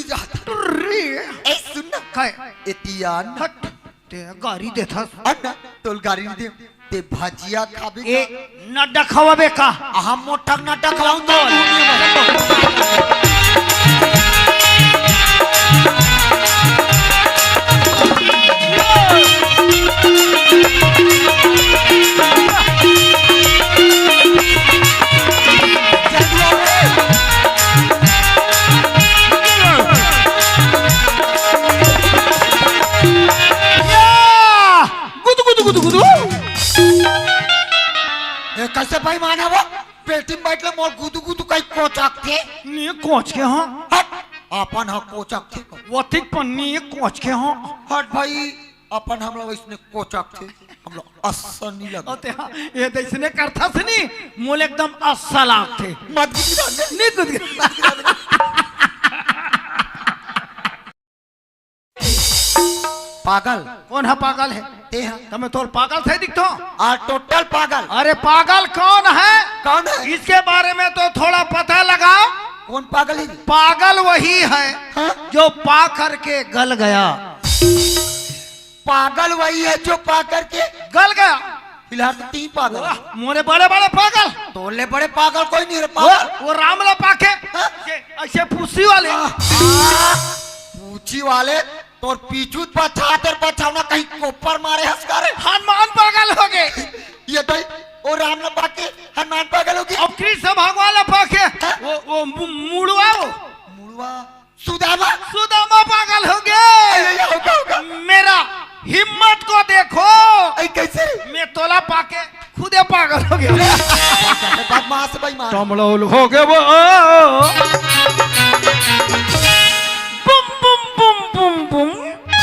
जाता ए सुन ना काय एतियान हट ते गाड़ी देथस अन्ना तोल गाड़ी दे ते भाजिया खाबे ए नड्डा खवाबे का हम मोठा नड्डा खवाऊं तो कैसे भाई माना वो पेटी में बैठले मोर गुदु गुदु कई कोचाक थे नी कोच के हां हट अपन हा कोचाक थे वतिक पन्नी कोच के हां हट भाई अपन हम लोग इसने कोचाक थे हम लोग अस्सन नहीं लगा अते ये दैसने करथा सनी मोल एकदम अस्सलाम थे मत गिरा नी गुद पागल कौन है पागल है ते हा तमे तोर पागल थे दिखतो आ टोटल पागल अरे पागल कौन है कौन है इसके बारे में तो थोड़ा पता लगाओ कौन पागल है पागल वही है हाँ? जो पा करके गल गया पागल वही है जो पा करके गल गया फिलहाल तो तीन पागल मोरे बड़े बड़े पागल तोले बड़े पागल कोई नहीं रे पागल वो रामला पाके हाँ? ऐसे पूसी वाले पूछी वाले तोर पीछू पछातर पछावना कहीं कोपर मारे हंस करे हनुमान पागल हो गए ये तो ओ राम न पाके हनुमान पागल हो गया अब कृष्ण भगवान पाके वो मुड़वा वो मुड़वा सुदामा सुदामा पागल हो गए होगा मेरा हिम्मत को देखो ऐ कैसे मैं तोला पाके खुदे पागल हो गया बदमाश बेईमान कमलोल हो गए वो बुम बुम बुम बुम बुम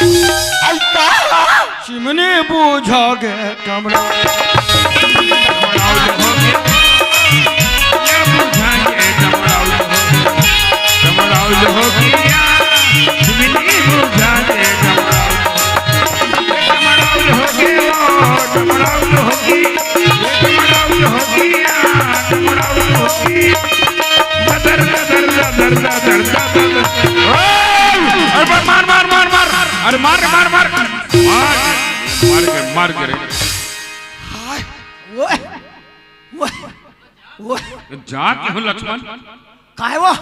ऐ का चिमनी बुझा गए कमला अरे मार मार मार मार मार के वो जा के हो लक्ष्मण काहे वो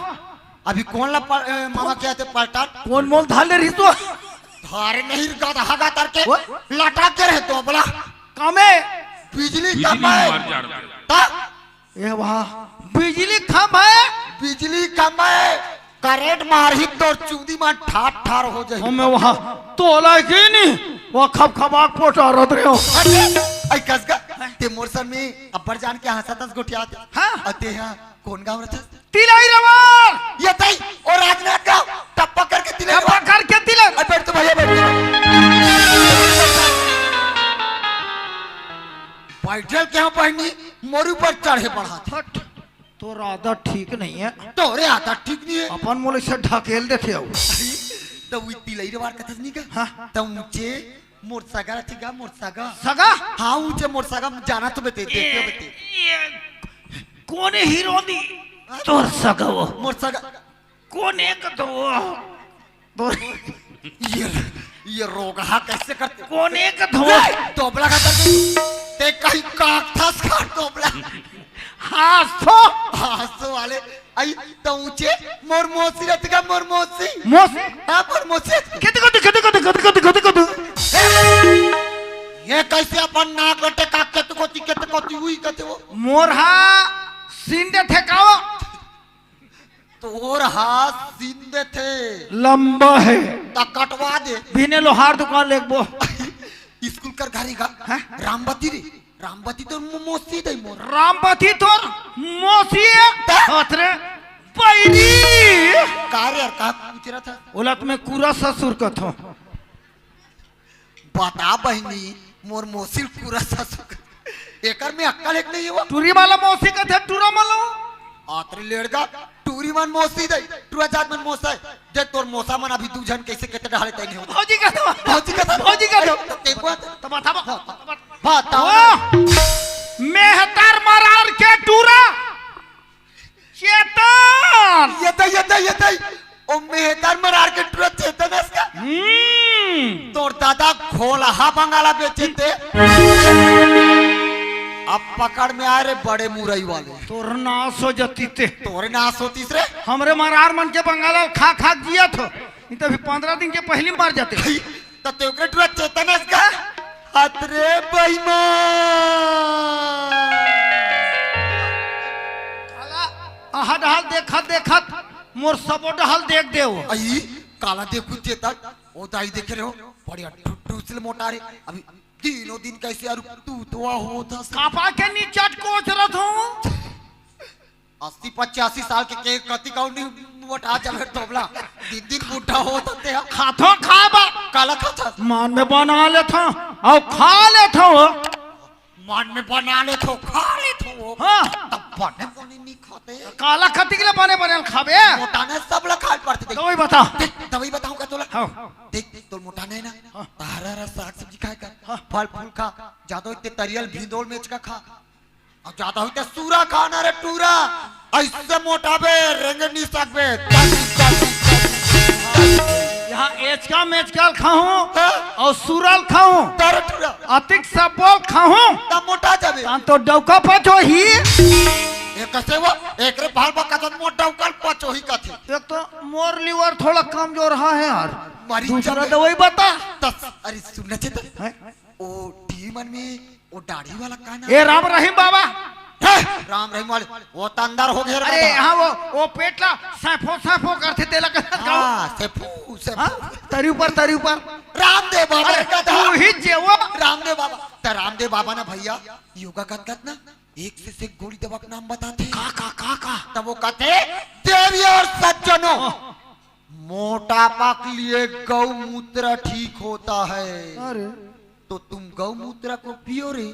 अभी कौन ला मामा क्या थे पलटा कौन मोल धाले रही तो धारे नहीं गधा हगा करके लटा के रहे तो बोला कामे बिजली खंभा है मार जा रहा ता ये वहाँ बिजली खंभा है बिजली खंभा है करेंट मारही तो चूदी में ठाट ठार हो जाए हमें वहाँ तोला की नहीं वो खब खबाक पोटा रद रहे हो आई कसगा ते मोरसन में अब्बर जान के हंसा तस गोटिया हाँ अते हां कौन गाँव रहता तिलाई रवार ये तई और राजनाथ गाँव टप्पा करके तिले टप्पा करके तिले बैठ तो भैया बैठ बैठल क्या पढ़नी मोरू पर चढ़े पढ़ा था तो आदत ठीक नहीं है तोरे आता ठीक नहीं है अपन मोले से ढकेल देते हो तो वो तिलई रे बार कथस नहीं का हाँ तो ऊंचे मोरसागा रथिगा मोरसागा सगा हाँ ऊंचे मोरसागा जाना तो बते देखते कोने हीरोनी तोर सगा वो मोरसागा कोने का तो वो तो ये रोगा कैसे करते कोने का धो तोबला का ते कहीं काकथस का तोबला हाथो हाथो वाले आई तो ऊंचे मोर मोसी रथिगा मोर मोसी मोस हाँ मोर मोसी कद ये कैसे अपन नाक लटे काक केत कोती हुई कहते वो मोरहा सिंदे थे काओ तोर हाथ सिंदे थे लंबा है ता कटवा दे बिने लोहार दुकान लेबो स्कूल कर घरी का रामबती रे रामबती तो मोसी दे मोर रामपति तोर मोसी अथरे पैरी कार्य का पूछ रहा था ओलत में पूरा ससुर कथो बता बहनी मोर मोसी पूरा ससुर एकर में अक्कल एक नहीं है वो टूरी वाला मौसी का थे टूरा मालो आतरी लेड़का टूरी मन मोसी दे टूरा जात मन मोसा जे तोर मोसा मन अभी दू जन कैसे केते ढाले तई नहीं भौजी का भौजी का देखो तो बताओ बताओ मेहतर मरार के टूरा चेतन ये दई ओ मेहतर मरार के टूरा चेतन है इसका तोर दादा खोलहा बंगाला बेचे थे अब पकड़ में आए रे बड़े मुरई वाले तोर नाश हो जती ते तोरे नाश होतीस रे हमरे मरार मन के बंगाला खा खा जिया थो नहीं तो अभी 15 दिन के पहले मर जाते तो तेरे टूरा चेतन है इसका अतरे बेईमान आहा डहाल देखत देखत मोर सबो डहाल देख देव आई काला देखू चेतन ओ दाई देख रहे हो बढ़िया टूसले मोटा रे अभी दिनों दिन कैसे यार तू तो होता कापा के नीचे कोच रहा हूँ 80-85 साल के कति काउंट नहीं मोटा जब तोबला दिन दिन बूढ़ा होता ते खाथो खाबा काला खाता मान में बना ले था और खा ले था मान में बना ले तो खा ले तो हाँ तब बने बने नहीं खाते काला खती के लिए बने बने खाबे मोटा ने सब लोग खा पड़ते देख तो वही बता देख दवाई बताऊं क्या तोला हाँ देख देख तो मोटा नहीं ना तारा साग सब्जी खाए कर फल फूल खा ज्यादा इतने तरियल भिंडोल मेच का खा और ज्यादा होते सूरा खाना रे टूरा ऐसे मोटा बे रेंगे नहीं सकबे यहाँ एचका मेचकाल खाऊं और सूरल खाऊं तारा टूरा अतिक सबोल खाऊं तब मोटा जाबे तो डौका पचो ही एक कैसे वो एक रे भाल बका तो मोटा उकल पचो ही कथी एक तो मोर लीवर थोड़ा कमजोर है यार मरी दूसरा जाबे। दवाई बता अरे सुनना चाहिए हैं? ओ टी मन में वो दाढ़ी वाला काना ए राम रहीम बाबा राम रहीम वाले वो तो अंदर हो गया अरे यहाँ वो पेटला सैफो करते तेला का हाँ सेफू सेफू तरी ऊपर रामदेव बाबा अरे का तू ही जेवो रामदेव बाबा तो रामदेव बाबा ना भैया योगा करत ना एक से गोली दवा का नाम बताते का तब वो कहते देवी और सज्जनों मोटापा के लिए गौमूत्र ठीक होता है अरे तो तुम गौमूत्र को पियो रे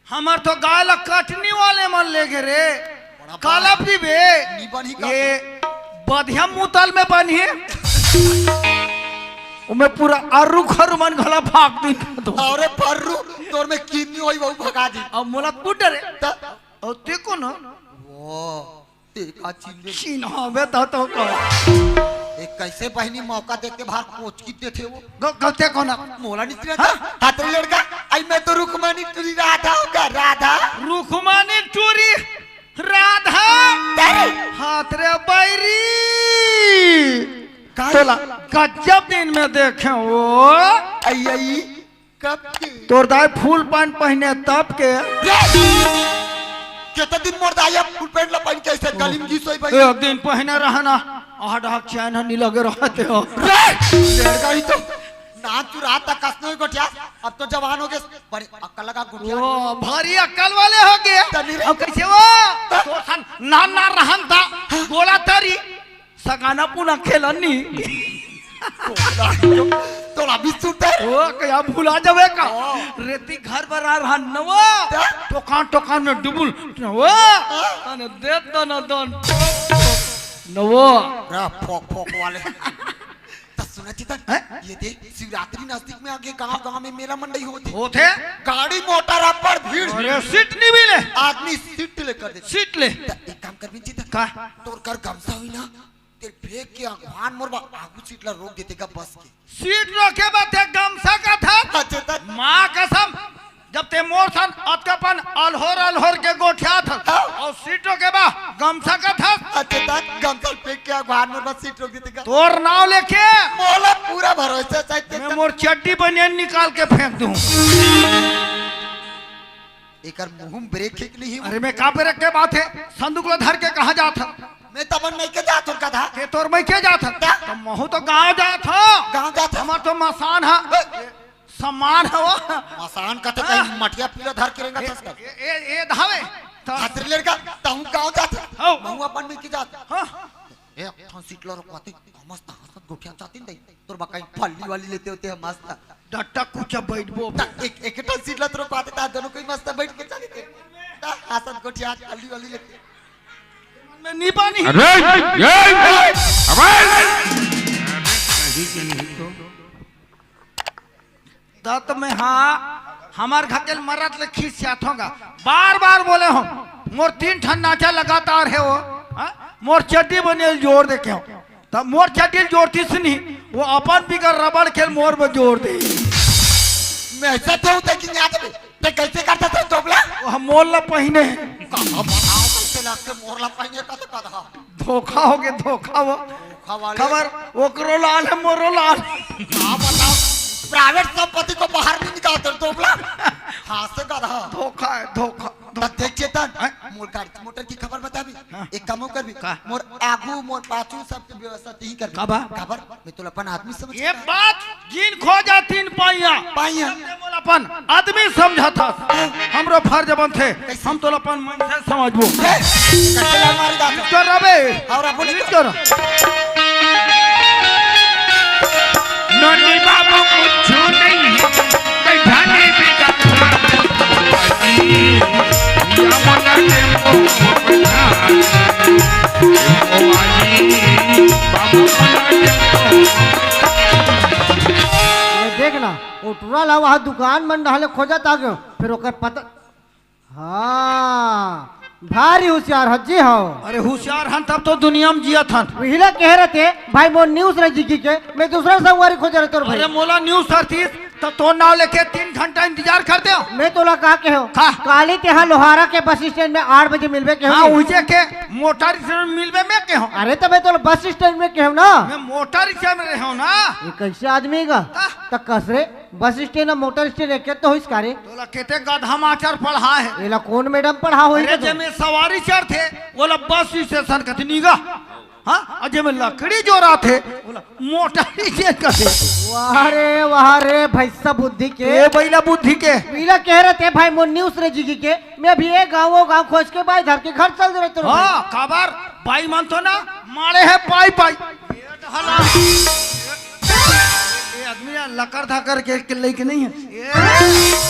हमार तो गाय कटनी वाले मन ले गे रे काला पीबे नी बनी का ये बधिया मुतल में बनिए उमे पूरा आरू खर मन घला भाग दी तो अरे फर्रू तोर में किन्नी होई वो भगा दी अब मोला पुटर त और देखो ना वो देखा चिल्ले छीन हवे तो को एक कैसे बहनी मौका देख के बाहर कोच कीते थे वो गलते को ना मोला निकले था हाथरी लड़का आई मैं तो रुकमानी टूरी राधा होगा राधा रुखमानी टूरी राधा हाथ रे बैरी तोला गजब दिन में देखे वो आई आई कब के तोर दाई फुल पैंट पहने तब के कितना दिन मोर दाई फुल पैंट ला पहन के ऐसे गली में घिसोई भाई एक दिन पहने रहना आह डाक चैन नहीं लगे रहते हो लड़का ही तो ना तू रात तक कसनो ही गोटिया अब तो जवान हो गए बड़े अक्कल लगा गोटिया वो भारी अक्कल वाले हो गए अब कैसे वो तो सन ना रहन था गोला तारी सगाना पुना खेलनी तो अभी सुनता है ओ क्या भूला जावे का रेती घर पर आ रहा नवा टोकान में डुबुल नवा तने दे दन दन नवा रा फोक वाले तो सुना चिता ये दे शिवरात्रि नजदीक में आगे गांव में मेला मंडई होते गाड़ी मोटर पर भीड़ अरे सीट नहीं मिले आदमी सीट लेकर दे सीट ले एक काम कर चिता का तोर कर गमसा हुई ना तेरे फेंक के आगवान मोरबा आगू सीट ला रोक देते का बस के सीट रोके बाते गमसा का था चिता माँ कसम जब ते मोर सन अतकपन अलहोर के गोठिया था और सीटों के बा गमसा का था चिता गमसा फेंक के आगवान मोरबा सीट रोक देते का तोर नाव लेके मोला पूरा भरोसा चाहिए मैं मोर चड्डी बनियान निकाल के फेंक दूं एकर मुंह ब्रेक खींच ली अरे मैं कहाँ पे रख के बात है संदूक लो धर के कहा जाता मैं तमन नहीं के जात उनका था के तोर मैं क्या जाता तो महू तो गाँव जाता गांव जात हमार तो मसान है सम्मान है वो मसान का तो कहीं मटिया पीला धर के रहेगा तसका ये धावे हाथरी लड़का ताऊ गांव जात हो। महू अपन में की जात हाँ ए थां सीट लो रखवाते मस्त हंसत गोठिया चाहती नहीं तोर बकाई फल्ली वाली लेते होते हैं मस्त डट्टा कुछ बैठबो एक सीट ला तो रखवाते ता दोनों कोई मस्त बैठ के चली थे हंसत गोठिया फल्ली वाली लेते मैं नहीं पानी अरे ये दत में हाँ हमार घकेल मरत ले खींच होगा बार बोले हो मोर 3 ठन नाचा लगातार है वो हाँ? मोर चड्डी बने जोर देखे हो तब मोर चटिल जोड़ती सुनी वो अपन बिगर रबड़ खेल मोर में जोड़ दे। मैं ऐसा था कि नहीं आते ते कैसे करता था तोबला वो हम मोर ला पहिने कहां बताओ कैसे लगते मोरला पाएंगे का तो कहा धोखा हो गया धोखा वो धोखा वाले खबर वो करो लाल है मोरो लाल। कहां बताओ प्राइवेट संपत्ति को बाहर नहीं निकालते तोबला हां से गधा धोखा है धोखा। देख चेतन मोर गाड़ी मोटर की खबर बता भी एक कामो कर भी मोर आगू मोर पाछू सब की व्यवस्था ही कर खबर मैं तो अपन आदमी समझ ये बात जिन खो जा तीन पाइया अपन आदमी समझा था हमरो फर्ज बन थे हम तो अपन मन से समझबो कैसे मारी गात कर रबे और अपन कर नोनी बाबू कुछ नहीं बैठाने पे यमुना टेम्पो बना ओ आई बाबू देखना वो टूरा ला वहाँ दुकान बन रहा खोजा था क्यों फिर ओकर पता हाँ भारी होशियार हज्जी हो। अरे होशियार हन तब तो दुनिया में जिया था वहीला कह रहे थे भाई वो न्यूज रही जी के मैं दूसरा संगवारी खोज रहे थे भाई। अरे मोला न्यूज सरतीस तो तो नाव लेके 3 घंटा इंतजार कर दो। मैं तोला कहा के हो काली तेहा लोहारा के बस स्टैंड में 8 बजे मिलबे के हाँ उजे के मोटर रिक्शा में मिलबे में के हो। अरे तो मैं तो बस स्टैंड में के हो ना मैं मोटर रिक्शा में रहो ना ये कैसे आदमी का तो कसरे बस स्टैंड और मोटर स्टैंड एक तो होइस कारे तोला केते गधा माचर पढ़ा है एला कौन मैडम पढ़ा होई अरे जे में सवारी चढ़ थे बोला बस स्टेशन कतनीगा हाँ अजय में लकड़ी जो रहा थे बोला मोटर रिक्शा कथे वाह रे भैसा बुद्धि के ए बैला बुद्धि के पीला कह रहे थे भाई मोर न्यूज रे जी के मैं भी एक गाँव खोज के भाई धर के घर चल रहे थे। हाँ खबर भाई मन तो ना मारे है पाई पाई आदमी लकर धाकर के लेके नहीं है।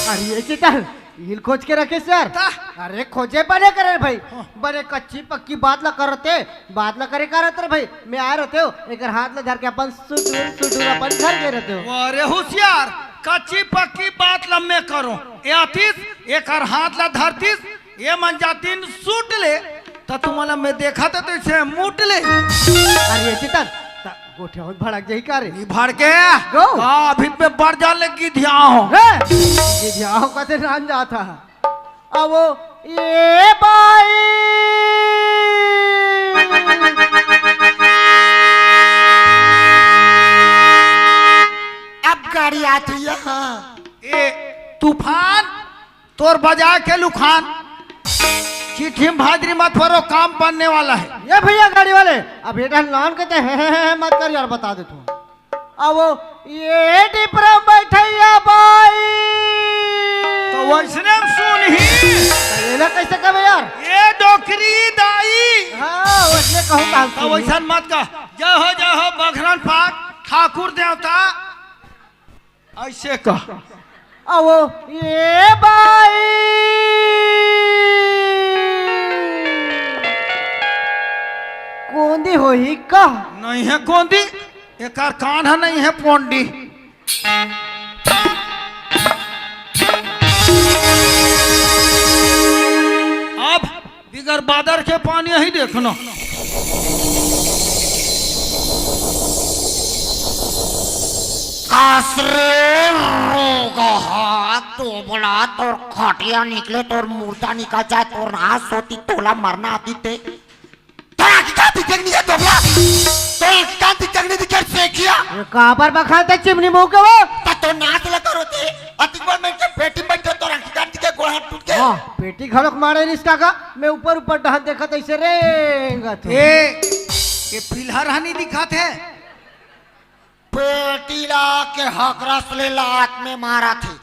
अरे ये चल हिल खोज के रखे सर अरे खोजे बने करे भाई बड़े कच्ची पक्की बात ला करते बात ला करे करते भाई मैं आ रहते हो एक हाथ ला धर के अपन सुटूर अपन घर के रहते हो। अरे होशियार कच्ची पक्की बात लम्बे करो ये आतीस एक हाथ ला धरतीस ये मन जातीन सूट ले तो तुम्हारा मैं देखा था तो इसे मूट ले। अरे चितन गोठे हो भड़क जाई का रे भड़ के गो अभी पे बढ़ जा लगी ध्यान हो ये ध्यान कैसे जान जाता है अब वो ये भाई अब गाड़ी आती है हाँ ए तूफान तोर बजा के लुखान चिट्ठी भादरी मत भरो काम बनने वाला है। ये भैया गाड़ी वाले अब बेटा लॉन कहते हैं मत कर यार बता दे तू अब वो ये डिपरा बैठैया भाई तो वैसने सुन ही ये कैसे कहे यार ये डोकरी दाई हाँ वैसे कहूँगा तो वैसा मत का जय हो बघरन पाक ठाकुर देवता ऐसे कह अब वो ये भाई कोंदी हो ही का नहीं है कोंदी एक कान है नहीं है पोंडी अब बिगर बादर के पानी ही देखना कासरे रोगा तो बोला तोर खटिया निकले तोर मुर्दा निकल जाए तोर हाथ सोती तोला मरना आती थे तोरा की कांति जगनी है तोबला तो एक कांति जगनी दिखर से किया ये कहाँ पर बखाते चिमनी मुंह के वो तो नाच लगा रोते अतिकबार में के पेटी में तो तोरा की कांति के गोड़ हाथ टूट के हाँ पेटी खड़क मारे रिश्ता का मैं ऊपर ऊपर डहन देखा तो ऐसे रेंगा थे ये फिलहाल हनी दिखाते हैं पेटी ला के हकरस ले लात में मारा थे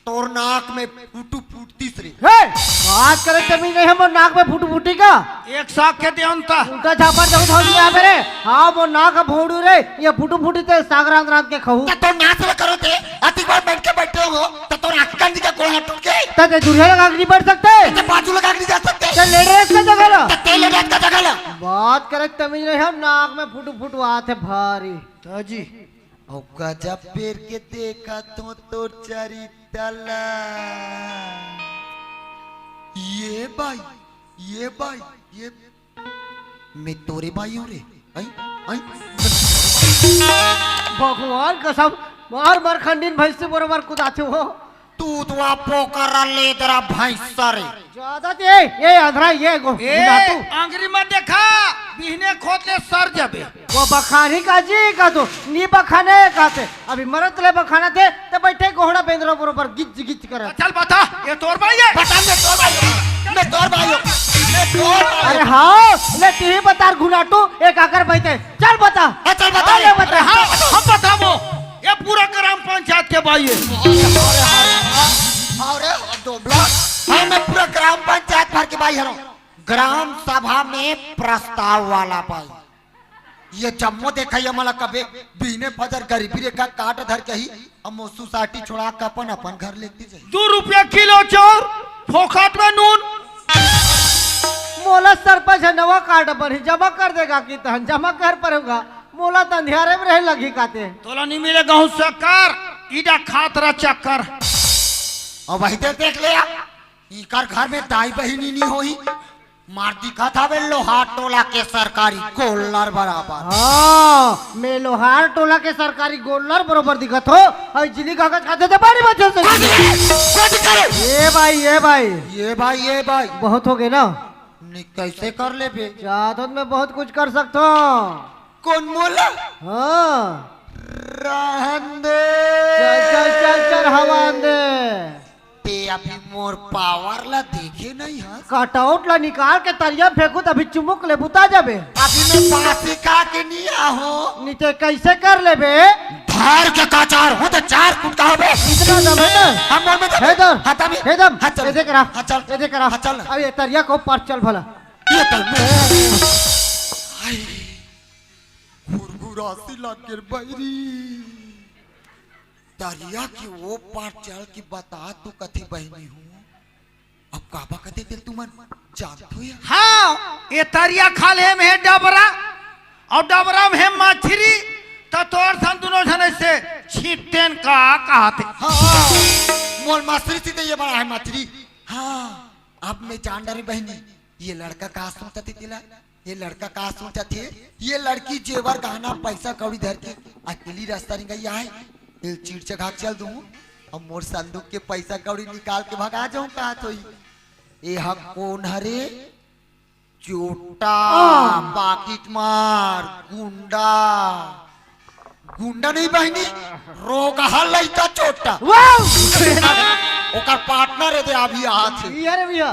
तोर नाक में फूटू फूटती रे बात करे जमीन नहीं है वो नाक में फूटू फूटी का एक साग के देवता उल्टा झापर जब धो दिया मेरे हाँ वो नाक भोड़ू रे ये फूटू फूटी थे सागरांत रात के खाऊ तो नाच लगा करो थे अतिकबार बैठ के बैठे हो तो नाक कांति का गोड़ हाथ टूट गए तो दूल्हे लगा नहीं बढ़ सकते तो बाजू लगा नहीं जा सकते तो लेडरेस का जगह ला तो तेल रेत का जगह ला बात करे तमीज नहीं है नाक में फूटू फूटू आते है भारी तो जी और गजब पेर के देखा तो तोर चरी तला ये भाई ये मैं तोरे भाई हूँ रे आई आई भगवान कसम मार मार खंडीन भैंसी बरोबर कुदाते हो तू तो पोकर लेदरा भैंसा रे ज्यादा ये अधरा ये गो ए अंगरी में देखा बिहने खोदले सर जबे वो बखानी का जी का तो नी बखाने का थे अभी मरत ले बखाना थे तो बैठे घोड़ा बेंद्रो बरोबर गिच गिच करे चल बता ये तोर भाई है बता मैं तोर भाई अरे हाँ ले टीवी बता घुनाटू एक आकर बैठे चल बता चल बता ले बता हाँ हम बताओ ये पूरा ग्राम पंचायत के भाई है अरे दो ब्लॉक हाँ मैं पूरा ग्राम पंचायत भर के भाई हूँ ग्राम सभा में प्रस्ताव वाला भाई ये जम्मो देखा ये मला कबे बीने फजर गरीबी रेखा काट धर के ही हम सोसाइटी छोड़ा के अपन घर लेती जाए 2 रुपया किलो चाउर फोकट में नून मोला सरपंच है नवा कार्ड पर ही जमा कर देगा कि तहन जमा कर पर होगा मोला तो अंधियारे में रह लगी काते तोला नहीं मिले गाँव सरकार इडा खातरा चक्कर और वही देख ले इकर घर में दाई बहिनी नहीं होई मार दिखा था वे लोहार टोला के सरकारी गोलर बराबर हाँ मैं लोहार टोला के सरकारी गोलर बरोबर दिखत हो और जिली कागज खाते थे बारी बच्चों से ये भाई बहुत हो गए ना कैसे कर ले बे जादत में बहुत कुछ कर सकता हूँ कौन मोला हाँ रहन दे चल चल चल चल हवा दे ते अभी मोर पावर ला देखे नहीं है कटआउट ला निकाल के तरिया फेंकू तभी चुमुक ले बुता जाबे अभी मैं बासी का के नहीं आहो नीचे कैसे कर ले बे धार के काचार हो तो 4 फुट का होबे इतना दम है ना हम मोर में हेदर हाथा में हेदर हाथ चल ऐसे करा हाथ चल ऐसे करा हाथ चल अब ये तरिया को पर चल भला ये तल में आई गुरगुरासी लागे बैरी दरिया की वो पार चल की बता तू कथी बहनी हूँ अब काबा कथे दिल तू मन जानत हो या हाँ ये तरिया खाले में है डबरा और डबरा में है मछली तो तोर सन दोनों जने से छीटेन का कहते हाँ मोल मछली से तो ये बड़ा है मछली हाँ अब मैं जान डरी बहनी ये लड़का कहा सोचा थी तिला ये लड़का कहा सोचा थे ये लड़की जेवर गहना पैसा कौड़ी धर के अकेली रास्ता नहीं गई है चीड़ चघा चल दूं अब मोर संदूक के पैसा कौड़ी निकाल के भगा जाऊं कहा तो ये हम कौन हरे चोटा पाकिट मार गुंडा गुंडा नहीं बहनी रोग हल का चोटा ओकर पार्टनर है दे अभी हाथ ये रे भैया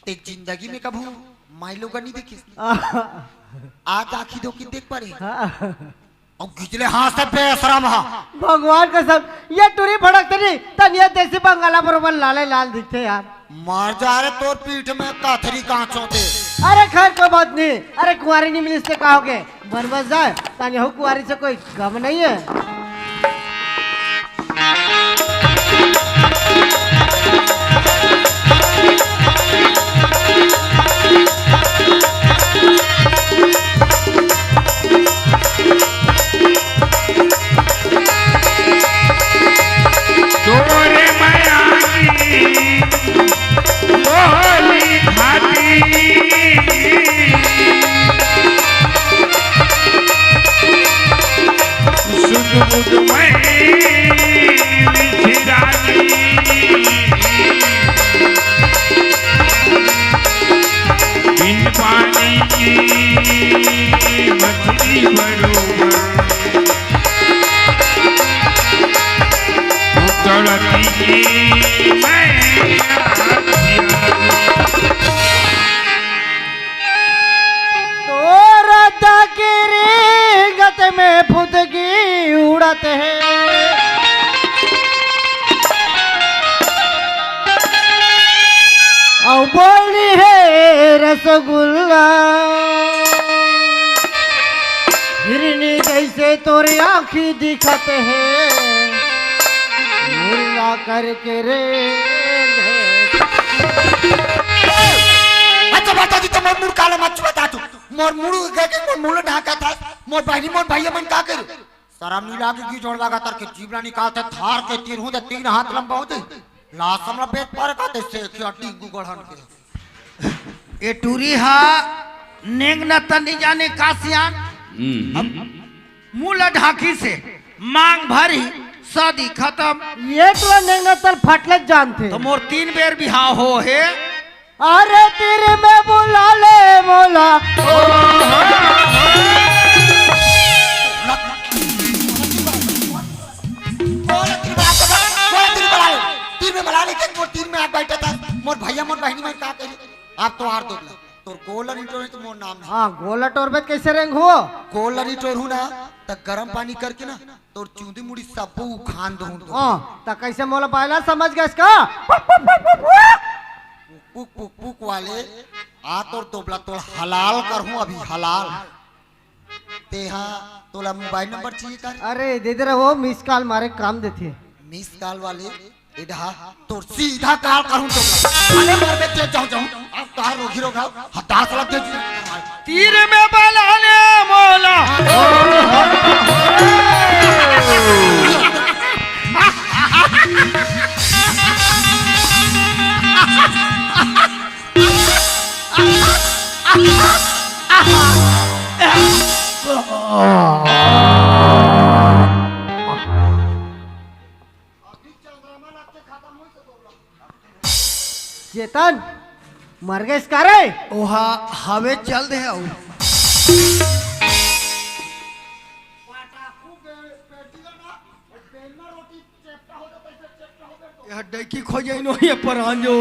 ते जिंदगी में कभू माई लोग नहीं देखी आज आखी दो की देख पड़े और गिजले हाथ से बेशरम हा भगवान कसम ये टूरी भड़कते नहीं तनिया देसी बंगाला बरोबर लाले लाल दिखते यार मार जा रहे तोर पीठ में काथरी कांचों थे अरे खैर कोई बात नहीं अरे कुंवारी नहीं मिली इससे कहोगे बन बस जाए तानी हो कुंवारी से कोई गम नहीं है तोरे मायानी बोली भाती सुध बुध में विचिरानी बिन पानी की मछली बरोबर तोरा तकरी गत में फुदगी उड़त है और बोली है रसगुल्ला हिरनी जैसे तोरे आँखी दिखत है मुर्गा करके रे अच्छा बता दी तो मोर मुड़ काला मत बता तू मोर मुड़ गए के मोर मुड़ ढाका था मोर बहनी मोर भैया मन का करे शर्म नहीं लागे की जोड़ लगा तर के जीवना निकालते थार के तीर हूं 3 हाथ लंबा होते लाश हमरा पेट पर कहते से कि टिंगू गढ़न के ये टूरी हा नेंग न तनी जाने कासियान मुंह ढाकी से मांग भरी शादी खत्म। ये तो नेंगा तल फटले जानते। तो मोर 3 बेर बिहाव हो है। अरे तेरे में बुला ले मोला तीन में बैठा था मोर भैया मोर बहनी में का करी आप तो हार दोगला तोर गोलर इटोर है तो मोर नाम ना। हाँ गोला टोरबेत कैसे रेंग हो गोलर इटोर हूं ना त गरम पानी करके ना तोर चूंदी मुड़ी सब खान दूं तो हाँ त कैसे मोला पायला समझ गए इसका पुक पुक पुक वाले आ तोर दोबला तोर हलाल कर हूं अभी हलाल ते हाँ तोला मोबाइल नंबर चाहिए कर। अरे दे दे रहे हो मिस कॉल मारे काम देते मिस कॉल वाले इधर तो सीधा कॉल करूं तो अरे मर बे तेज जाऊं अब तार रोगी रोगा हताश लग दे तीर में बलाने मोला चेतन मर गए इसका रे ओहा हवे चल दे आऊ यह डैकी खोजे नो ये परान जो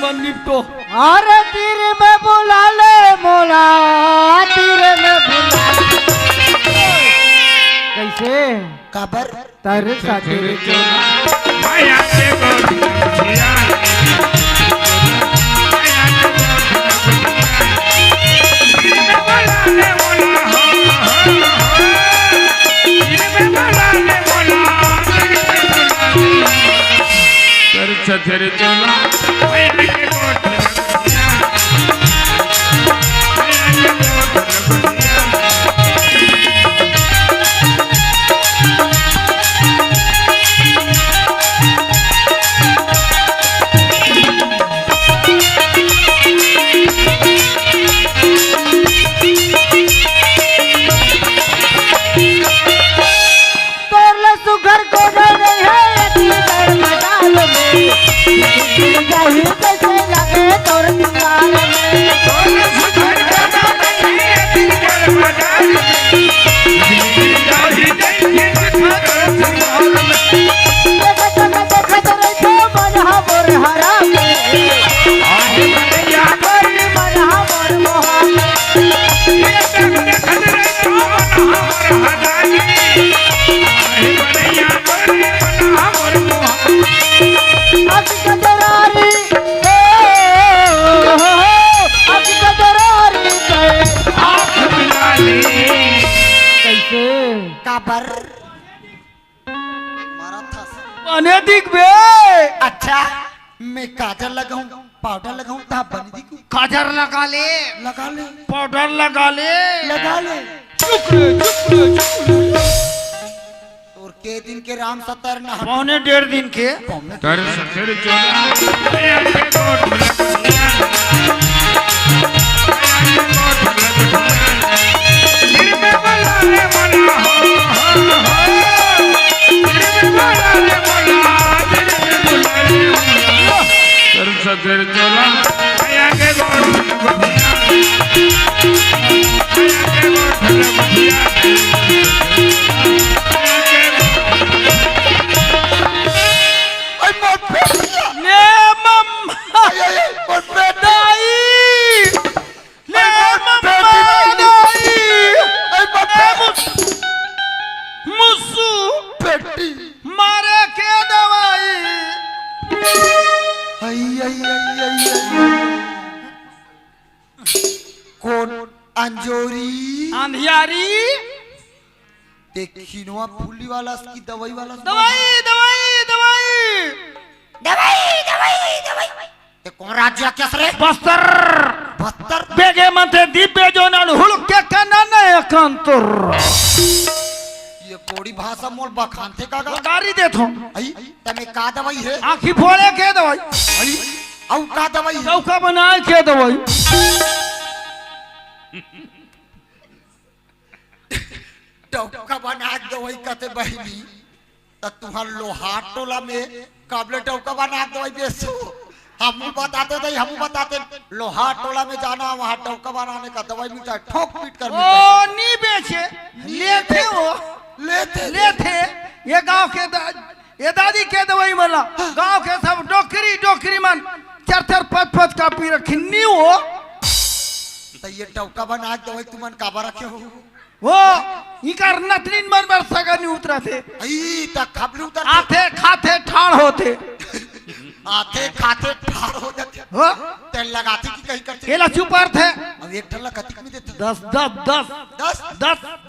मन निपटो। अरे तीर में बुला ले मोला तीर में बुला कैसे काबर तारे साथे माया के गोरिया तेरे चला माया के गोरिया तोरले सुगर को नहीं है तीर मडाल में जाही कैसे लगे तोर दीवार में तोला सुधर जाना नहीं है तेरे मदार जाही जाही सुधर सुधार देखत रही तो मन हमर हरा में आज बनिया मन हमर मोहा ये तक खतरे तो मन हमर हदानी आज बनिया मन हमर मोहा अक कदरारी अक कदरारी आँख मिला ले कैसे काबर मारा था अने दिख बे अच्छा मैं काजल लगाऊं पाउडर लगाऊं ता बन दी को काजर लगा ले लगा ले पाउडर लगा ले लगा ले चुप रे और के दिन के राम सतर ना पौने 1.5 दिन के तर सर चला माया के गोरिया दिल में बलाने वाला हो दिल में बलाने वाला दिल में बुलाने वाला तर सर चला माया के गोरिया आई मोर बेटिया ने मम्मा आई मोर बेटा दाई ने मम्मा दाई आई मोर बेटी मुसु बेटी मारे के दवाई आई कौन अंजोरी अंधियारी देखिनवा फूली वाला की दवाई वाला दवाई दवाई दवाई ते कौन राज्य क्या सरे बस्तर 72 बेगे मते दिब्बे जो नाल हुलके कनने एकांतर ये कोड़ी भाषा मोल बखान थे कागा गाड़ी देथो आई तमे का दवाई है आंखी फोड़े के दवाई आई औ का दवाई है चौका बनाए के दवाई टौका बना दो वही कहते बहनी तो तुम्हार लोहार टोला में काबले टौका बना दो वही बेचो हम बताते थे हम बताते लोहार टोला में जाना वहाँ टौका बनाने का दवाई मिलता है ठोक पीट कर मिलता है। ओ नहीं बेचे लेते वो लेते ये गांव के ये दादी के दवाई वाला गांव के सब डोकरी मन 4-4-5-5 का पी रखी नहीं हो तो ये टौका बना दवाई तुमन काबा रखे हो वो इकर नतनीन मन सगा नहीं उतरा थे आई तक खबल उतर आते खाते ठाड़ होते आते खाते ठाड़ हो जाते हो तेल लगाते की कहीं करते एला चुपर थे अब एक ठल्ला कतिक में देते 10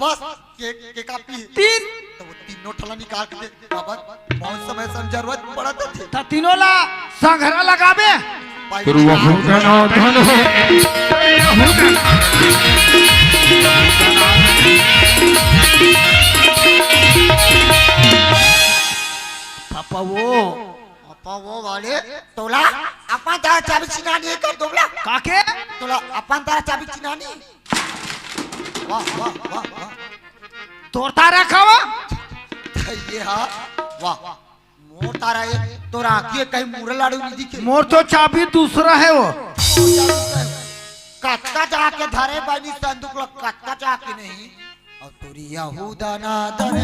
बस के कापी 3 तो वो तीनों ठल्ला निकाल के दे बाबा बहुत समय से जरूरत पड़ा थे त तीनों ला संघरा लगाबे पूर्वभूतनाथन पापा वो वाले तोला अपन तारा चाबी चिनानी कर दोला काके तोला अपन तारा चाबी चिनानी वाह वाह वाह वाह तोर तारा खावा ये हा वाह मोर तारा ये तोरा के कहीं मुरल लाडू नहीं दिखे मोर तो चाबी दूसरा है वो कटका जाके धरे बानी संदूक ला कटका जाके नहीं और तोरी यहूदा नादन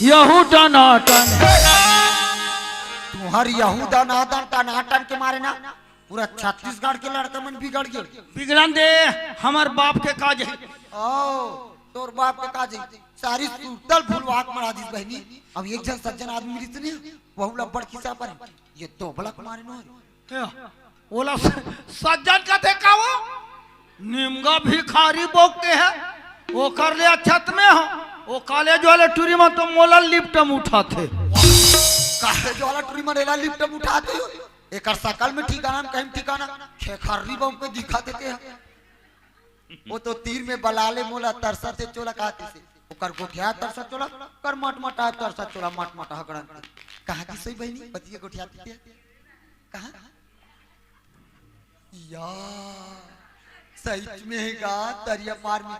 यहूदा नाटन तुम्हार यहूदा नादन टनाटन के मारे ना पूरा छत्तीसगढ़ के लड़का मन बिगड़ गए बिगड़न दे हमार बाप के काज है ओ तोर बाप के काज है सारी सुतल भूलवाक मरा दी बहनी अब एक जन सज्जन आदमी मिली तो नहीं वहू ला बड़ खिसा पर ये तो बड़ा मारे नो ओला सज्जन का देखा वो निमगा भिखारी बोक के है वो कर ले छत में हो वो कॉलेज वाले टूरी में तो मोला लिफ्टम उठाते कॉलेज वाला टूरी में रेला लिफ्टम उठाते हो एक सकल में ठिकाना कहीं ठिकाना खेखर्री बम पे दिखा देते हैं वो तो तीर में बलाले मोला तरसा से चोला कहते से ओकर गोठिया तरसा चोला कर मटमटा तरसा चोला मटमटा हगड़न कहां की सही बहनी पतिया गोठिया थे कहां या सही में गा तरिया मार में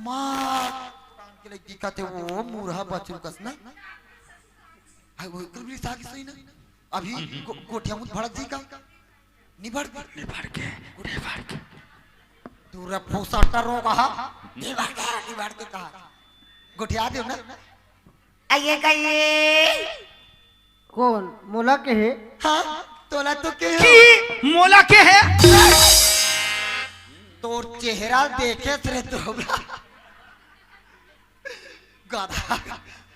मार के लिए दिखाते वो मुरहा बचू कस ना हाय वो कभी साकी सही ना अभी गोठिया मुझ भड़क जी का निभड़ के दूर फौसाटा रोग हा निभड़ के कहा गोठिया दे ना आइए कहिए कौन मोला के है हाँ तोला तो के की मोला के है तोर चेहरा देखे थे तो गधा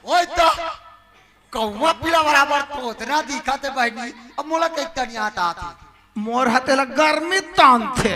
ओए तो कौवा पीला बराबर तो उतना दिखा थे बहनी अब मोला के इतना नहीं आता थी मोर हते गर्मी तान थे